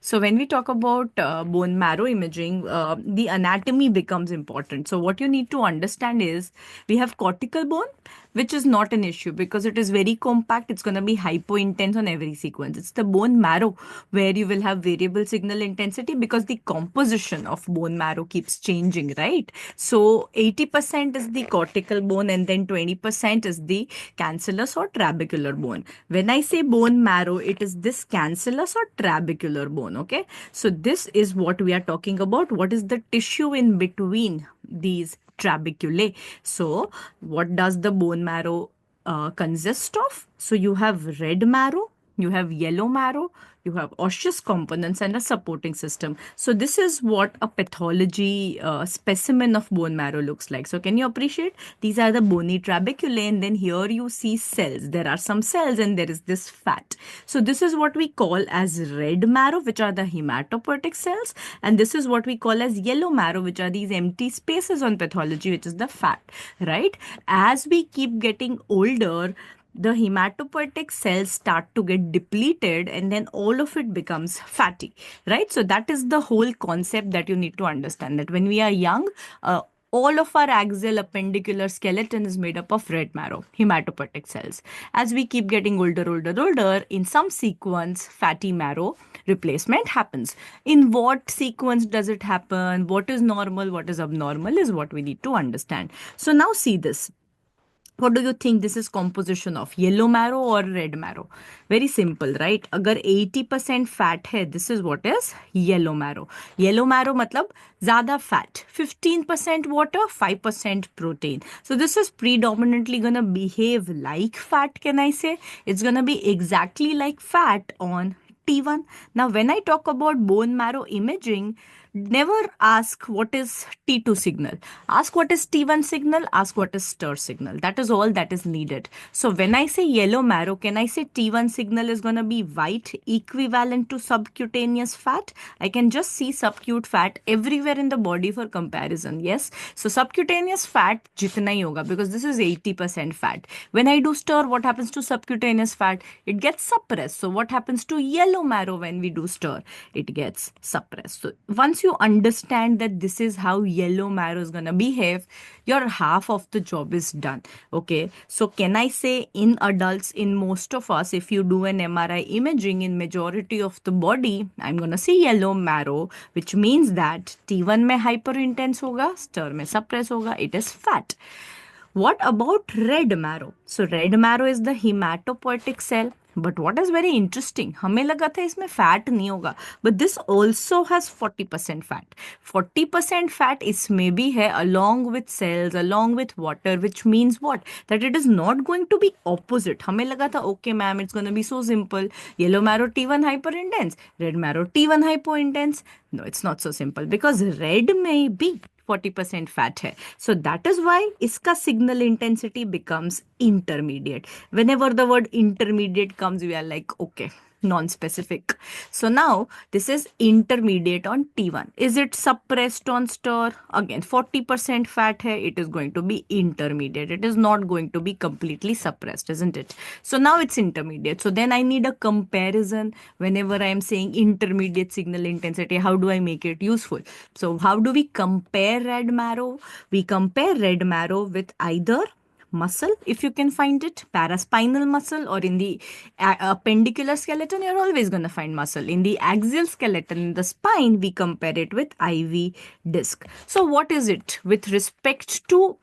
So when we talk about bone marrow imaging, the anatomy becomes important. So what you need to understand is we have cortical bone, which is not an issue because it is very compact. It's going to be hypo-intense on every sequence. It's the bone marrow where you will have variable signal intensity because the composition of bone marrow keeps changing, right? So 80% is the cortical bone and then 20% is the cancellous or trabecular bone. When I say bone marrow, it is this cancellous or trabecular bone, okay? So this is what we are talking about. What is the tissue in between these trabeculae? So what does the bone marrow consist of? So you have red marrow, you have yellow marrow, you have osseous components and a supporting system. So this is what a pathology specimen of bone marrow looks like. So can you appreciate? These are the bony trabeculae, and then here you see cells. There are some cells and there is this fat. So this is what we call as red marrow, which are the hematopoietic cells, and this is what we call as yellow marrow, which are these empty spaces on pathology, which is the fat, right? As we keep getting older, the hematopoietic cells start to get depleted and then all of it becomes fatty, right? So that is the whole concept that you need to understand, that when we are young, all of our axial appendicular skeleton is made up of red marrow, hematopoietic cells. As we keep getting older, in some sequence, fatty marrow replacement happens. In what sequence does it happen? What is normal? What is abnormal is what we need to understand. So now see this. What do you think this is composition of, yellow marrow or red marrow? Very simple, right? अगर 80% fat है, this is what is yellow marrow. Yellow marrow मतलब ज़्यादा fat, 15% water, 5% protein. So this is predominantly gonna behave like fat, can I say? It's gonna be exactly like fat on T1. Now, when I talk about bone marrow imaging, never ask what is T2 signal. Ask what is T1 signal, ask what is stir signal. That is all that is needed. So when I say yellow marrow, can I say T1 signal is going to be white equivalent to subcutaneous fat? I can just see subcute fat everywhere in the body for comparison. Yes. So subcutaneous fat jitna hi hoga because this is 80% fat. When I do stir, what happens to subcutaneous fat? It gets suppressed. So what happens to yellow marrow when we do stir? It gets suppressed. So once you understand that this is how yellow marrow is going to behave, your half of the job is done. Okay. So can I say in adults, in most of us, if you do an MRI imaging in majority of the body, I'm going to see yellow marrow, which means that T1 में hyper intense होगा, stir में suppress होगा, it is fat. What about red marrow? So red marrow is the hematopoietic cell. But what is very interesting, हमें लगा था इसमें fat नहीं होगा, but this also has 40% fat. 40% fat इसमें भी है along with cells, along with water, which means what? That it is not going to be opposite. हमें लगा था okay ma'am, it's going to be so simple. Yellow marrow T1 hyper intense, red marrow T1 hypo intense. No, it's not so simple because red may be 40% fat है. So that is why इसका signal intensity becomes intermediate. Whenever the word intermediate comes, we are like, okay, non-specific. So now this is intermediate on T1. Is it suppressed on stir? Again, 40% fat hai, it is going to be intermediate. It is not going to be completely suppressed, isn't it? So now it's intermediate. So then I need a comparison whenever I am saying intermediate signal intensity. How do I make it useful? So how do we compare red marrow? We compare red marrow with either muscle, if you can find it, paraspinal muscle, or in the appendicular skeleton, you're always going to find muscle. In the axial skeleton, in the spine, we compare it with IV disc. So what is it with respect to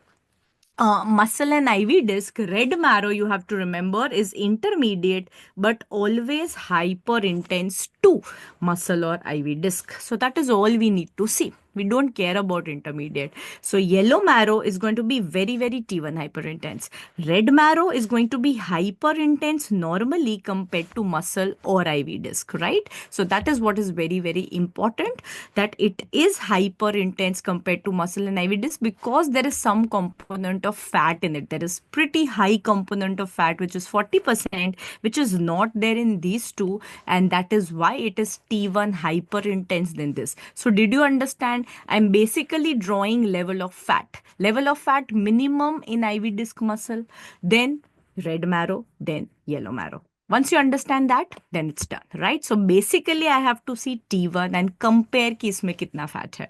muscle and IV disc? Red marrow, you have to remember, is intermediate but always hyper intense to muscle or IV disc. So that is all we need to see. We don't care about intermediate. So yellow marrow is going to be very, very T1 hyperintense. Red marrow is going to be hyperintense normally compared to muscle or IV disc, right? So that is what is very, very important, that it is hyperintense compared to muscle and IV disc because there is some component of fat in it. There is pretty high component of fat, which is 40%, which is not there in these two. And that is why it is T1 hyperintense than this. So did you understand? I'm basically drawing level of fat. Level of fat minimum in IV disc muscle, then red marrow, then yellow marrow. Once you understand that, then it's done, right? So basically, I have to see T1 and compare कि इसमें कितना fat है.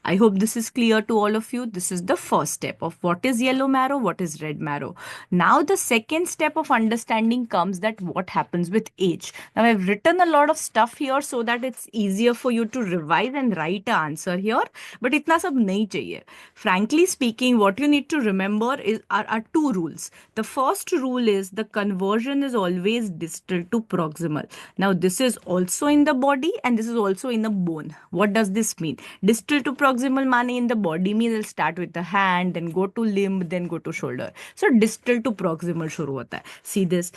I hope this is clear to all of you. This is the first step of what is yellow marrow, what is red marrow. Now, the second step of understanding comes that what happens with age. Now, I've written a lot of stuff here so that it's easier for you to revise and write an answer here. But itna sab nahi chahiye. Frankly speaking, what you need to remember are two rules. The first rule is the conversion is always distal to proximal. Now, this is also in the body and this is also in the bone. What does this mean? Distal to proximal mane in the body means it'll start with the hand, then go to limb, then go to shoulder. So, distal to proximal shuru hota hai. See this?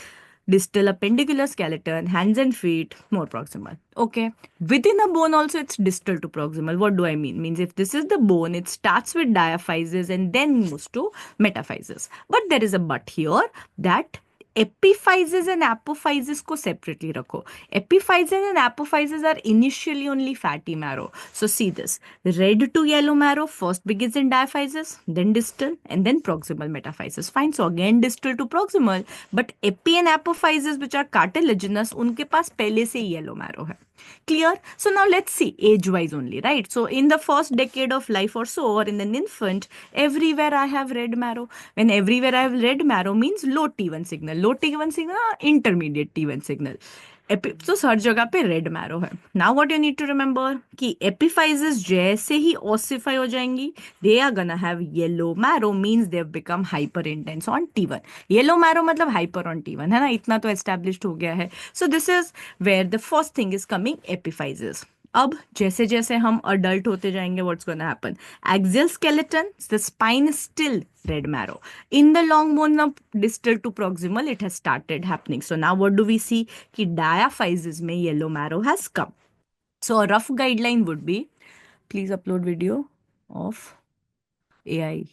Distal appendicular skeleton, hands and feet, more proximal. Okay. Within a bone also it's distal to proximal. What do I mean? Means if this is the bone, it starts with diaphysis and then moves to metaphysis. But there is a but here that epiphysis and apophysis को separately रखो. Epiphysis and apophysis are initially only fatty marrow. So see this. Red to yellow marrow first begins in diaphysis, then distal, and then proximal metaphysis. Fine. So again distal to proximal. But epi and apophysis which are cartilaginous, उनके पास पहले से yellow marrow है. Clear? So now let's see age wise only, right? So in the first decade of life or so, or in an infant, everywhere I have red marrow. When everywhere I have red marrow means low T1 signal. Low T1 signal, intermediate T1 signal. तो हर जगह पे red marrow है. Now what you need to remember कि epiphyses जैसे ही ossify हो जाएंगी, they are gonna have yellow marrow means they have become hyperintense on T1. Yellow marrow मतलब हाइपर ऑन T1 है ना, इतना तो एस्टेब्लिश्ड हो गया है. So this is where the first thing is coming, epiphyses. अब जैसे जैसे हम अडल्ट होते जाएंगे, what's gonna happen? Axial skeleton, the spine is still red marrow. In the long bone of distal to proximal, it has started happening. So now what do we see? Ki diaphysis mein yellow marrow has come. So a rough guideline would be, please upload video of AI.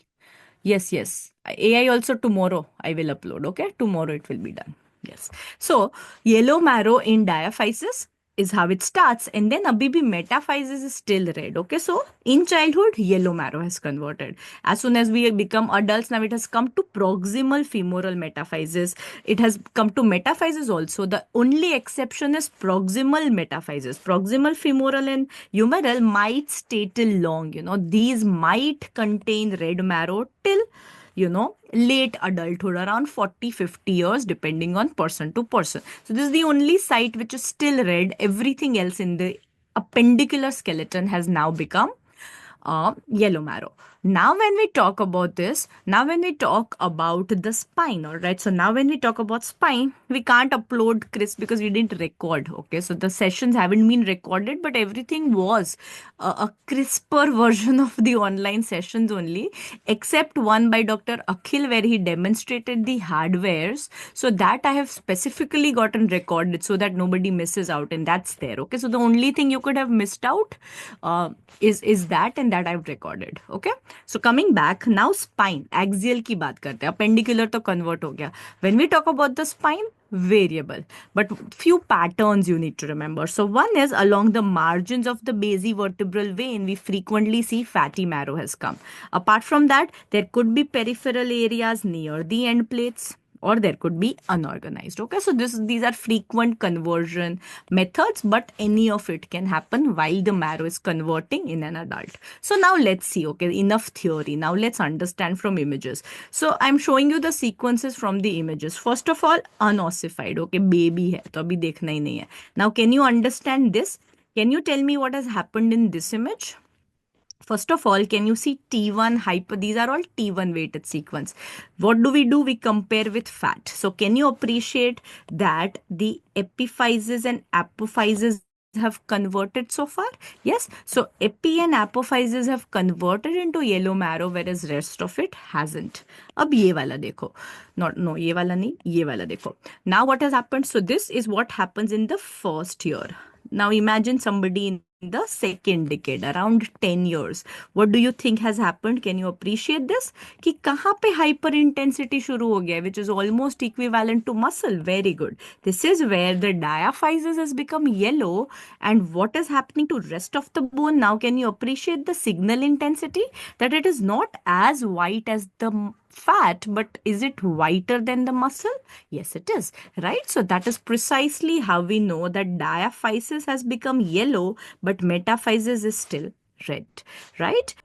Yes, yes. AI also tomorrow I will upload. Okay, tomorrow it will be done. Yes. So yellow marrow in diaphysis is how it starts, and then abhi bhi metaphysis is still red. Okay, so in childhood yellow marrow has converted. As soon as we become adults, now it has come to proximal femoral metaphysis. It has come to metaphysis also. The only exception is proximal metaphysis. Proximal femoral and humeral might stay till long. These might contain red marrow till late adulthood, around 40-50 years, depending on person to person. So this is the only site which is still red. Everything else in the appendicular skeleton has now become yellow marrow. Now, when we talk about this, now when we talk about the spine, all right. So now when we talk about spine, we can't upload Chris because we didn't record. Okay, so the sessions haven't been recorded, but everything was a crisper version of the online sessions only, except one by Dr. Akhil where he demonstrated the hardwares. So that I have specifically gotten recorded so that nobody misses out, and that's there. Okay, so the only thing you could have missed out is that, and that I've recorded. Okay. So coming back, now spine, axial की बात करते हैं, appendicular तो convert हो गया. When we talk about the spine, variable, but few patterns you need to remember. So one is along the margins of the basivertebral vein, we frequently see fatty marrow has come. Apart from that, there could be peripheral areas near the end plates, or there could be unorganized. Okay, so these are frequent conversion methods, but any of it can happen while the marrow is converting in an adult. So now let's see. Okay, enough theory. Now let's understand from images. So I'm showing you the sequences from the images. First of all, unossified. Okay, baby hai, to abhi dekhna hi nahi hai. Now can you understand this? Can you tell me what has happened in this image? First of all, can you see T1 hyper? These are all T1 weighted sequence. What do? We compare with fat. So can you appreciate that the epiphysis and apophysis have converted so far? Yes. So epi and apophysis have converted into yellow marrow, whereas rest of it hasn't. अब ये वाला देखो. No, ये वाला नहीं, ये वाला देखो. Now what has happened? So this is what happens in the first year. Now imagine somebody in the second decade, around 10 years. What do you think has happened? Can you appreciate this? कि कहाँ पे hyper intensity शुरू हो गया, which is almost equivalent to muscle. Very good. This is where the diaphysis has become yellow, and what is happening to rest of the bone? Now can you appreciate the signal intensity? That it is not as white as the fat, but is it whiter than the muscle? Yes, it is, right? So that is precisely how we know that diaphysis has become yellow, but metaphysis is still red, right?